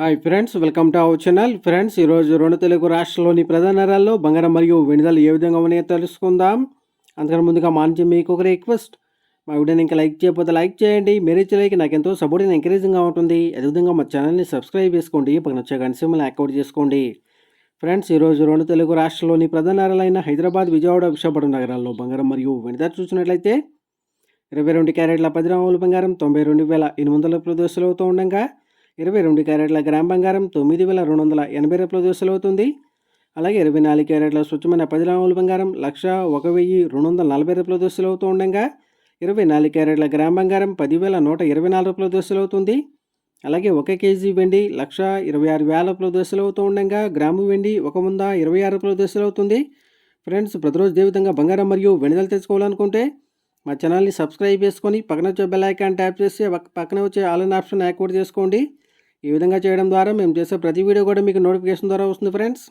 Hi friends, welcome to our channel. Friends, ఈరోజు రెండు తెలుగు రాష్ట్రాల్లోని ప్రధాన నగరాల్లో బంగారం మరియు వెండి ధరలు ఏ విధంగా ఉన్నాయో తెలుసుకుందాం. అందుకని ముందుగా మా నుంచి మీకు ఒక రిక్వెస్ట్, మా వీడియోని ఇంకా లైక్ చేయకపోతే లైక్ చేయండి. మీరు ఇచ్చే లైక్ నాకు ఎంతో సపోర్టింగ్ ఎంకరేజింగ్గా ఉంటుంది. అదేవిధంగా మా ఛానల్ని సబ్స్క్రైబ్ చేసుకోండి, పక్కన వచ్చే గంట సింబల్ని యాక్టివేట్ చేసుకోండి. ఫ్రెండ్స్, ఈరోజు రెండు తెలుగు రాష్ట్రాల్లోని ప్రధాన నగరాలైన హైదరాబాద్, విజయవాడ, విశాఖపట్నం నగరాల్లో బంగారం మరియు వెండి ధర చూసినట్లయితే 22 క్యారెట్ల 10 గ్రాముల బంగారం 92,800 రూపాయల దోశలు అవుతూ ఉండగా 22 క్యారెట్ల గ్రామ్ బంగారం 9,280 రూపాయల దోశలు అవుతుంది. అలాగే 24 క్యారెట్ల స్వచ్ఛమైన 10 గ్రాముల బంగారం 1,01,240 రూపాయల దోశలు అవుతూ ఉండగా 24 క్యారెట్ల గ్రామ్ బంగారం 10,124 రూపాయల దోశలు అవుతుంది. అలాగే 1 కేజీ వెండి 1,26,000 రూపాయల దోశలు అవుతూ ఉండగా గ్రాము వెండి 1,26 రూపాయల దోశలు అవుతుంది. ఫ్రెండ్స్, ప్రతిరోజు ఏ విధంగా బంగారం మరియు వెండి ధరలు తెలుసుకోవాలనుకుంటే మా ఛానల్ని సబ్స్క్రైబ్ చేసుకొని పక్కన వచ్చే బెల్ ఐకాన్ ట్యాప్ చేసి పక్కన వచ్చే ఆల్ అనే ఆప్షన్ యాక్టివేట్ చేసుకోండి. ఈ విధంగా చేయడం ద్వారా మేము చేసే ప్రతి వీడియో కూడా మీకు నోటిఫికేషన్ ద్వారా వస్తుంది ఫ్రెండ్స్.